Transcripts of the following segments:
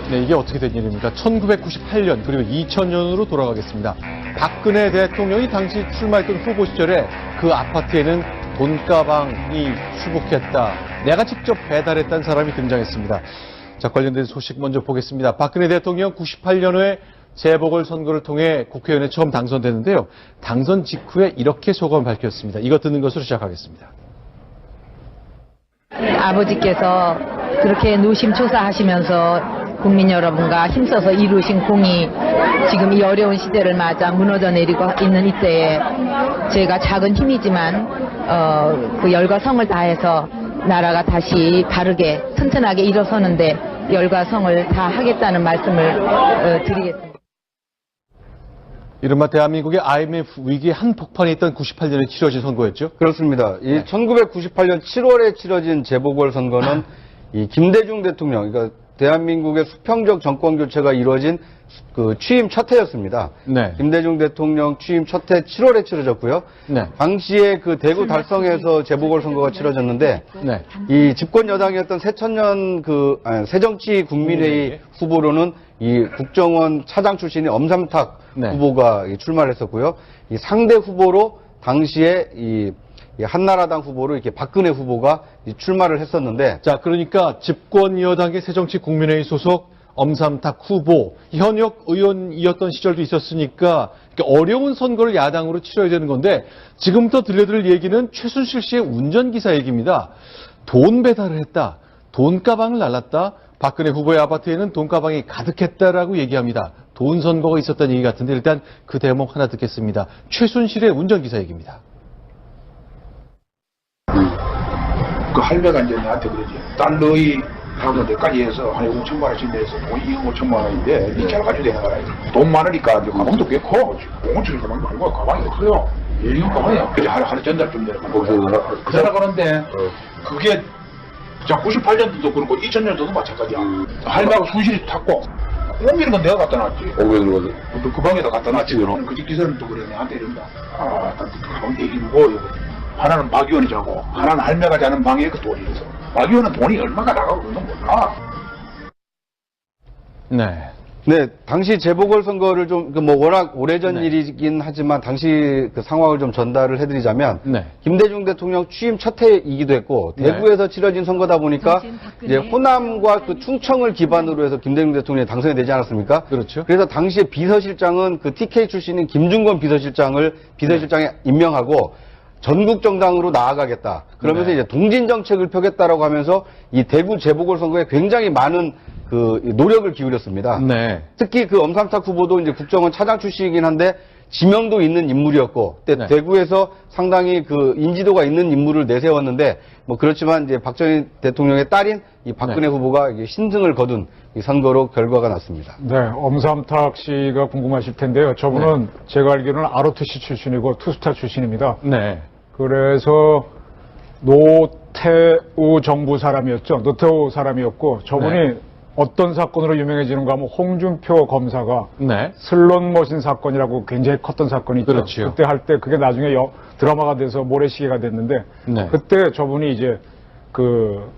네, 이게 어떻게 된 일입니까? 1998년 그리고 2000년으로 돌아가겠습니다. 박근혜 대통령이 당시 출마했던 후보 시절에 그 아파트에는 돈가방이 수북했다. 내가 직접 배달했다는 사람이 등장했습니다. 자, 관련된 소식 먼저 보겠습니다. 박근혜 대통령 98년에 재보궐선거를 통해 국회의원에 처음 당선됐는데요. 당선 직후에 이렇게 소감을 밝혔습니다. 이거 듣는 것으로 시작하겠습니다. 아버지께서 그렇게 노심초사하시면서 국민 여러분과 힘써서 이루신 공이 지금 이 어려운 시대를 맞아 무너져 내리고 있는 이때에 제가 작은 힘이지만 그 열과 성을 다해서 나라가 다시 바르게 튼튼하게 일어서는데 열과 성을 다하겠다는 말씀을 드리겠습니다. 이른바 대한민국의 IMF 위기의 한폭판이 있던 98년에 치러진 선거였죠? 그렇습니다. 이 1998년 7월에 치러진 재보궐선거는 이 김대중 대통령, 그러니까 대한민국의 수평적 정권 교체가 이루어진 그 취임 첫 해였습니다. 네. 김대중 대통령 취임 첫 해 7월에 치러졌고요. 네. 당시에 그 대구 달성에서 재보궐선거가 치러졌는데 네. 이 집권 여당이었던 새천년 새정치 국민회의 후보로는 이 국정원 차장 출신의 엄삼탁 네. 후보가 출마를 했었고요. 이 상대 후보로 당시에 이 한나라당 후보로 이렇게 박근혜 후보가 출마를 했었는데, 자, 그러니까 집권 여당의 새정치국민회의 소속 엄삼탁 후보, 현역 의원이었던 시절도 있었으니까 어려운 선거를 야당으로 치러야 되는 건데, 지금부터 들려드릴 얘기는 최순실 씨의 운전기사 얘기입니다. 돈 배달을 했다, 돈가방을 날랐다, 박근혜 후보의 아파트에는 돈가방이 가득했다라고 얘기합니다. 돈 선거가 있었다는 얘기 같은데 일단 그 대목 하나 듣겠습니다. 최순실의 운전기사 얘기입니다. 그 할배가 이제 나한테 그러지. 딸 너희 하고 내까지 해서 한 5천만 원씩 내서 돈 2억 5천만 원인데 니 차를 가지고 되는 거라. 돈 많으니까 이제 가방도 꽤 커. 5천원 가방도 아니고 가방이 커요. 예리한 가방이야. 그래 하루 전달쯤 되는 거. 그 사람 그런데 그게 자 98년도도 그렇고 2000년도도 마찬가지야. 할배하고 순실이 탔고 옮기는 건 내가 갖다 놨지. 옮기는 거지. 그 방에다 갖다 놨지. 그 집 기사는 또 그래 내한테 이런다. 가방 얘기고 하나는 박 의원이 자고 하나는 할매가 자는 방에 그 돈이 있어. 박 의원은 돈이 얼마가 나가고 그런 건 몰라. 네. 네, 당시 재보궐선거를 좀, 워낙 오래전 일이긴 하지만, 당시 그 상황을 좀 전달을 해드리자면, 네. 김대중 대통령 취임 첫 해이기도 했고, 대구에서 치러진 선거다 보니까, 이제 호남과 그 충청을 기반으로 해서 김대중 대통령이 당선이 되지 않았습니까? 그렇죠. 그래서 당시에 비서실장은 그 TK 출신인 김중건 비서실장에 임명하고, 전국 정당으로 나아가겠다. 그러면서 네. 이제 동진 정책을 펴겠다라고 하면서 이 대구 재보궐선거에 굉장히 많은 그 노력을 기울였습니다. 네. 특히 그 엄삼탁 후보도 이제 국정원 차장 출신이긴 한데 지명도 있는 인물이었고, 네. 대구에서 상당히 그 인지도가 있는 인물을 내세웠는데, 뭐 그렇지만 이제 박정희 대통령의 딸인 이 박근혜 후보가 이게 신승을 거둔 이 선거로 결과가 났습니다. 네, 엄삼탁 씨가 궁금하실 텐데요. 저분은 제가 알기로는 ROTC 출신이고 투스타 출신입니다. 네. 그래서 노태우 정부 사람이었죠. 노태우 사람이었고 저분이 어떤 사건으로 유명해지는가 하면 홍준표 검사가 네. 슬롯머신 사건이라고 굉장히 컸던 사건이 있죠. 그렇죠. 그때 할 때 그게 나중에 드라마가 돼서 모래시계가 됐는데 네. 그때 저분이 이제 그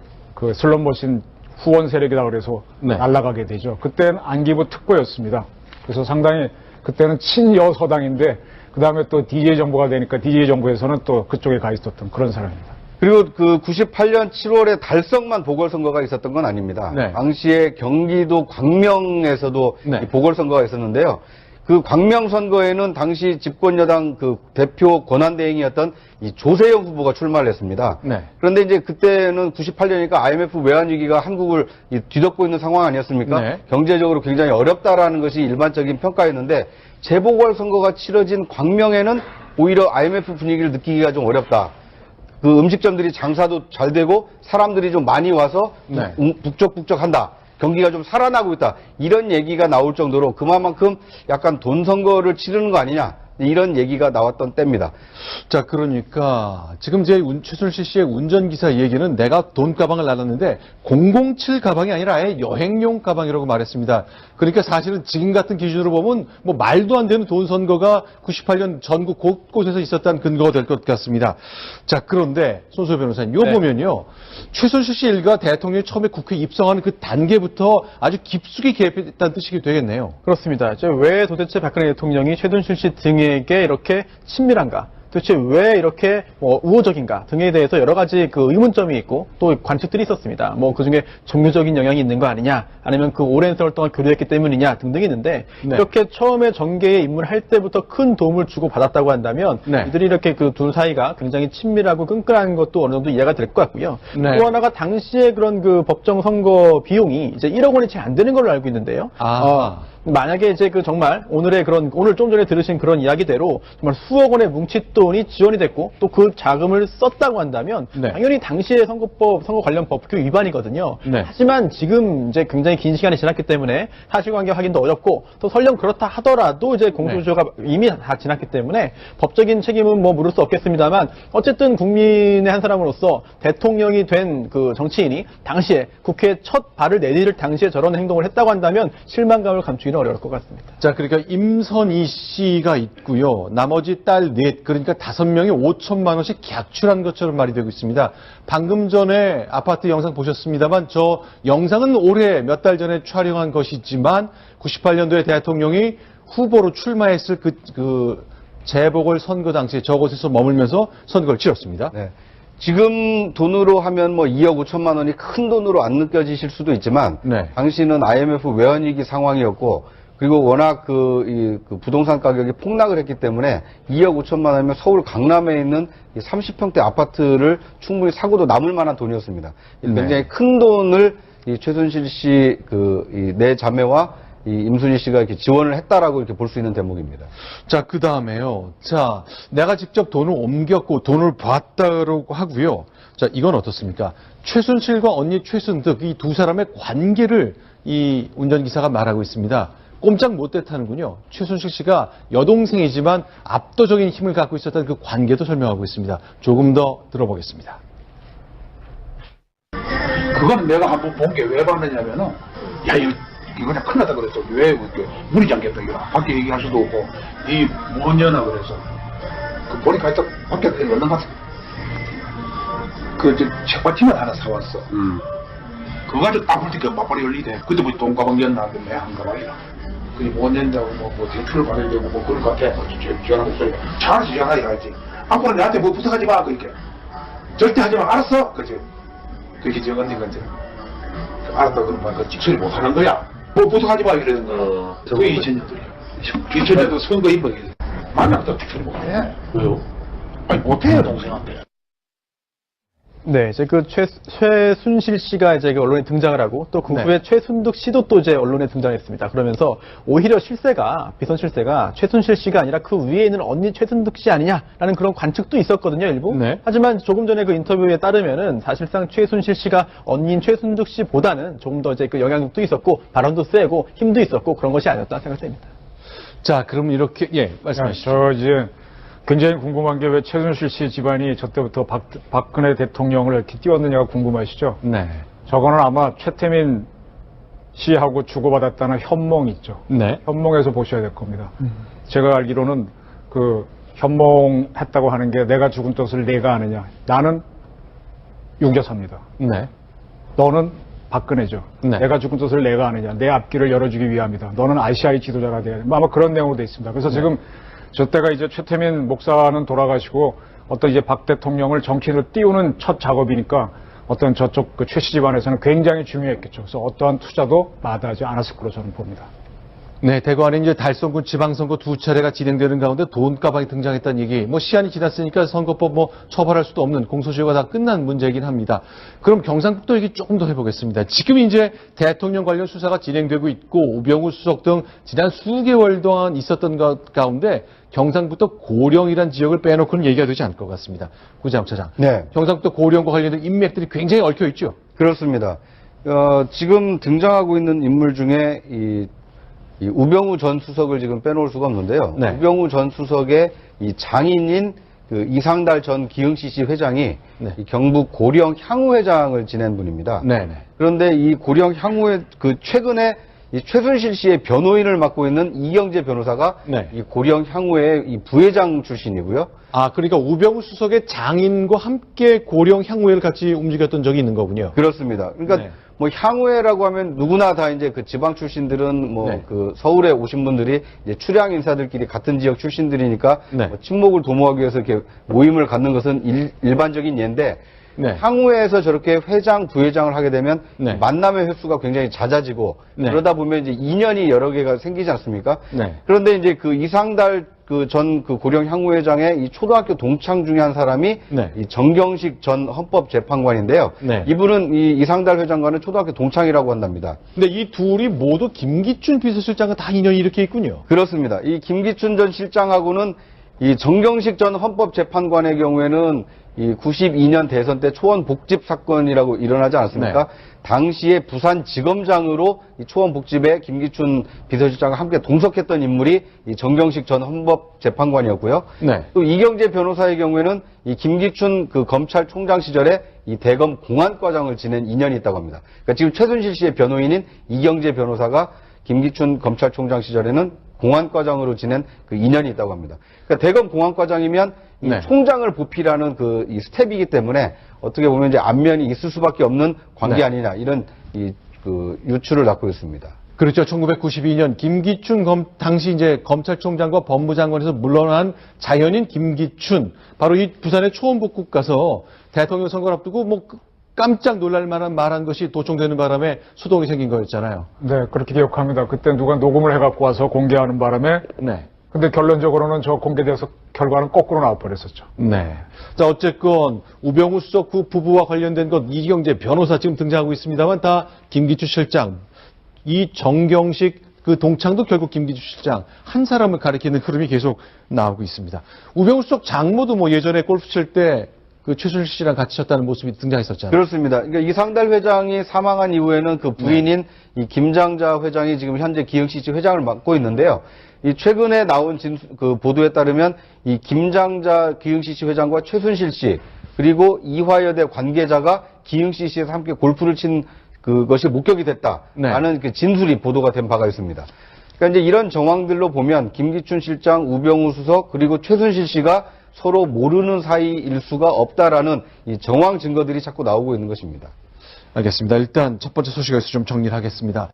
슬롯머신 후원 세력이다 그래서 날아가게 되죠. 그때는 안기부 특보였습니다. 그래서 상당히 그때는 친여서당인데 그 다음에 또 DJ 정부가 되니까 DJ 정부에서는 또 그쪽에 가 있었던 그런 사람입니다. 그리고 그 98년 7월에 달성만 보궐선거가 있었던 건 아닙니다. 네. 당시에 경기도 광명에서도 네. 이 보궐선거가 있었는데요. 그 광명 선거에는 당시 집권여당 그 대표 권한대행이었던 이 조세영 후보가 출마를 했습니다. 네. 그런데 이제 그때는 98년이니까 IMF 외환위기가 한국을 뒤덮고 있는 상황 아니었습니까? 네. 경제적으로 굉장히 어렵다라는 것이 일반적인 평가였는데 재보궐선거가 치러진 광명에는 오히려 IMF 분위기를 느끼기가 좀 어렵다. 그 음식점들이 장사도 잘 되고 사람들이 좀 많이 와서 북적북적한다. 경기가 좀 살아나고 있다. 이런 얘기가 나올 정도로 그만큼 약간 돈 선거를 치르는 거 아니냐. 이런 얘기가 나왔던 때입니다. 자, 그러니까 지금 제 최순실 씨의 운전기사 얘기는 내가 돈 가방을 나눴는데 007 가방이 아니라 아예 여행용 가방이라고 말했습니다. 그러니까 사실은 지금 같은 기준으로 보면 뭐 말도 안 되는 돈 선거가 98년 전국 곳곳에서 있었다는 근거가 될 것 같습니다. 자, 그런데 손수호 변호사님, 이거 보면요. 최순실 씨 일가 대통령이 처음에 국회에 입성하는 그 단계부터 아주 깊숙이 개입했다는 뜻이 되겠네요. 그렇습니다. 왜 도대체 박근혜 대통령이 최순실 씨 등에게 이렇게 친밀한가? 도대체 왜 이렇게 우호적인가 등에 대해서 여러 가지 그 의문점이 있고 또 관측들이 있었습니다. 그 중에 종교적인 영향이 있는 거 아니냐, 아니면 그 오랜 세월 동안 교류했기 때문이냐 등등이 있는데 네. 이렇게 처음에 정계에 입문할 때부터 큰 도움을 주고 받았다고 한다면 네. 이들이 이렇게 그 두 사이가 굉장히 친밀하고 끈끈한 것도 어느 정도 이해가 될 것 같고요. 네. 또 하나가 당시에 그런 그 법정 선거 비용이 이제 1억 원이 채 안 되는 걸로 알고 있는데요. 만약에 이제 그 정말 오늘 좀 전에 들으신 그런 이야기대로 정말 수억 원의 뭉칫돈이 지원이 됐고 또 그 자금을 썼다고 한다면 네. 당연히 당시의 선거 관련 법규 위반이거든요. 네. 하지만 지금 이제 굉장히 긴 시간이 지났기 때문에 사실관계 확인도 어렵고 또 설령 그렇다 하더라도 이제 공소시효가 이미 다 지났기 때문에 법적인 책임은 물을 수 없겠습니다만 어쨌든 국민의 한 사람으로서 대통령이 된 그 정치인이 당시에 국회에 첫 발을 내디딜 당시에 저런 행동을 했다고 한다면 실망감을 감추기는 어려울 것 같습니다. 자, 그러니까 임선희 씨가 있고요. 나머지 딸 넷, 그러니까 5명이 5천만 원씩 객출한 것처럼 말이 되고 있습니다. 방금 전에 아파트 영상 보셨습니다만 저 영상은 올해 몇 달 전에 촬영한 것이지만 98년도에 대통령이 후보로 출마했을 그 재보궐 선거 당시에 저곳에서 머물면서 선거를 치렀습니다. 네. 지금 돈으로 하면 2억 5천만 원이 큰 돈으로 안 느껴지실 수도 있지만 네. 당시는 IMF 외환위기 상황이었고 그리고 워낙 그 부동산 가격이 폭락을 했기 때문에 2억 5천만 원이면 서울 강남에 있는 30평대 아파트를 충분히 사고도 남을 만한 돈이었습니다. 굉장히 큰 돈을 이 최순실 씨 내 자매와 이 임순희 씨가 이렇게 지원을 했다라고 이렇게 볼 수 있는 대목입니다. 자, 그 다음에요. 자, 내가 직접 돈을 옮겼고 돈을 봤다고 하고요. 자, 이건 어떻습니까? 최순실과 언니 최순득 이 두 사람의 관계를 이 운전기사가 말하고 있습니다. 꼼짝 못했다는군요. 최순실 씨가 여동생이지만 압도적인 힘을 갖고 있었던 그 관계도 설명하고 있습니다. 조금 더 들어보겠습니다. 그거는 내가 한번 본 게 왜 봤느냐면은, 야, 이거 그냥 큰일 났다 그랬어. 왜, 그렇게 문이 잠겼다. 이거 밖에 얘기할 수도 없고, 이 뭐냐나 그래서. 보니까 딱 밖에 얼른 가서. 책받침을 하나 사왔어. 그거 가지고 딱 볼때 맞벌이 열리대. 그때부터 돈가방 였나, 매한 가방이라. 그게 못 낸다고, 대출을 받아야 되고, 그럴 것 같아. 전화 목소리가. 잘하지, 전화해야지. 앞으로 나한테 부탁하지 마, 그렇게. 절대 하지 마, 알았어? 그치? 그렇게 적었니, 건지. 알았다, 그러면 그 직설이 못 하는 거야. 부탁하지 마, 이러는 거. 그게 2000년들이야. 2000년도 선거 인물이. 만나도 직설이 못 하는 거야. 왜요? 아니, 못해요, 동생한테. 네, 이제 그 최순실 씨가 이제 언론에 등장을 하고 또 그 네. 후에 최순득 씨도 또 이제 언론에 등장했습니다. 그러면서 오히려 비선 실세가 최순실 씨가 아니라 그 위에 있는 언니 최순득 씨 아니냐라는 그런 관측도 있었거든요, 일부. 네. 하지만 조금 전에 그 인터뷰에 따르면은 사실상 최순실 씨가 언니인 최순득 씨보다는 조금 더 이제 그 영향력도 있었고 발언도 세고 힘도 있었고 그런 것이 아니었다 생각됩니다. 자, 그럼 이렇게, 말씀하시죠. 저 이제 굉장히 궁금한 게 왜 최순실 씨 집안이 저 때부터 박근혜 대통령을 이렇게 띄웠느냐가 궁금하시죠? 네. 저거는 아마 최태민 씨하고 주고받았다는 현몽 있죠. 네. 현몽에서 보셔야 될 겁니다. 제가 알기로는 그 현몽했다고 하는 게 내가 죽은 뜻을 내가 아느냐. 나는 윤여사입니다. 네. 너는 박근혜죠. 네. 내가 죽은 뜻을 내가 아느냐. 내 앞길을 열어주기 위함이다. 너는 아시아의 지도자가 돼야 돼. 아마 그런 내용으로 돼 있습니다. 그래서 지금 저 때가 이제 최태민 목사는 돌아가시고 어떤 이제 박 대통령을 정치인으로 띄우는 첫 작업이니까 어떤 저쪽 그 최 씨 집안에서는 굉장히 중요했겠죠. 그래서 어떠한 투자도 마다하지 않았을 거로 저는 봅니다. 네, 대구 안에 이제 달성군 지방선거 2차례가 진행되는 가운데 돈가방이 등장했다는 얘기. 시한이 지났으니까 선거법 처벌할 수도 없는 공소시효가 다 끝난 문제이긴 합니다. 그럼 경상북도 얘기 조금 더 해보겠습니다. 지금 이제 대통령 관련 수사가 진행되고 있고 우병우 수석 등 지난 수개월 동안 있었던 것 가운데 경상북도 고령이란 지역을 빼놓고는 얘기가 되지 않을 것 같습니다. 구자욱 차장. 네. 경상북도 고령과 관련된 인맥들이 굉장히 얽혀 있죠. 그렇습니다. 지금 등장하고 있는 인물 중에 이 우병우 전 수석을 지금 빼놓을 수가 없는데요. 네. 우병우 전 수석의 이 장인인 그 이상달 전 기흥CC 회장이 네. 이 경북 고령 향후회장을 지낸 분입니다. 네네. 그런데 이 고령 향후회 그 최근에 이 최순실 씨의 변호인을 맡고 있는 이경재 변호사가 네. 이 고령 향후의 이 부회장 출신이고요. 아, 그러니까 우병우 수석의 장인과 함께 고령 향후회를 같이 움직였던 적이 있는 거군요. 그렇습니다. 그러니까 네. 뭐 향후회라고 하면 누구나 다 이제 그 지방 출신들은 뭐 네. 그 서울에 오신 분들이 이제 출향 인사들끼리 같은 지역 출신들이니까 네. 뭐 친목을 도모하기 위해서 이렇게 모임을 갖는 것은 일반적인 예인데 네. 향후회에서 저렇게 회장, 부회장을 하게 되면 네. 만남의 횟수가 굉장히 잦아지고 네. 그러다 보면 이제 인연이 여러 개가 생기지 않습니까? 네. 그런데 이제 그 이상달 그 전 그 고령 향후회장의 이 초등학교 동창 중에 한 사람이 네. 이 정경식 전 헌법재판관인데요. 네. 이분은 이 이상달 회장과는 초등학교 동창이라고 한답니다. 근데 이 둘이 모두 김기춘 비서실장과 다 인연이 이렇게 있군요. 그렇습니다. 이 김기춘 전 실장하고는 이 정경식 전 헌법재판관의 경우에는 이 92년 대선 때 초원 복집 사건이라고 일어나지 않았습니까? 네. 당시에 부산지검장으로 이 초원 복집에 김기춘 비서실장과 함께 동석했던 인물이 이 정경식 전 헌법재판관이었고요. 네. 또 이경재 변호사의 경우에는 이 김기춘 그 검찰총장 시절에 이 대검 공안과장을 지낸 인연이 있다고 합니다. 그러니까 지금 최순실 씨의 변호인인 이경재 변호사가 김기춘 검찰총장 시절에는 공안과장으로 지낸 그 인연이 있다고 합니다. 그러니까 대검 공안과장이면 이 네. 총장을 보필하는 그 이 스텝이기 때문에 어떻게 보면 이제 안면이 있을 수밖에 없는 관계 네. 아니냐 이런 이 그 유추를 낳고 있습니다. 그렇죠. 1992년 김기춘 당시 이제 검찰총장과 법무장관에서 물러난 자연인 김기춘, 바로 이 부산의 초원복국 가서 대통령 선거를 앞두고 뭐 깜짝 놀랄 만한 말한 것이 도청되는 바람에 소동이 생긴 거였잖아요. 네, 그렇게 기억합니다. 그때 누가 녹음을 해갖고 와서 공개하는 바람에 네. 근데 결론적으로는 저 공개돼서 결과는 거꾸로 나와버렸었죠. 네. 자, 어쨌건 우병우 수석 그 부부와 관련된 것 이경재 변호사 지금 등장하고 있습니다만 다 김기춘 실장, 이 정경식 그 동창도 결국 김기춘 실장 한 사람을 가리키는 흐름이 계속 나오고 있습니다. 우병우 수석 장모도 뭐 예전에 골프 칠 때 그 최순실 씨랑 같이 쳤다는 모습이 등장했었잖아요. 그렇습니다. 그러니까 이상달 회장이 사망한 이후에는 그 부인인 이 김장자 회장이 지금 현재 기흥CC 회장을 맡고 있는데요. 이 최근에 나온 그 보도에 따르면 이 김장자 기흥CC 회장과 최순실 씨 그리고 이화여대 관계자가 기흥CC에서 함께 골프를 친 그것이 목격이 됐다라는 그 진술이 보도가 된 바가 있습니다. 그러니까 이제 이런 정황들로 보면 김기춘 실장, 우병우 수석 그리고 최순실 씨가 서로 모르는 사이일 수가 없다라는 이 정황 증거들이 자꾸 나오고 있는 것입니다. 알겠습니다. 일단 첫 번째 소식에서 좀 정리를 하겠습니다.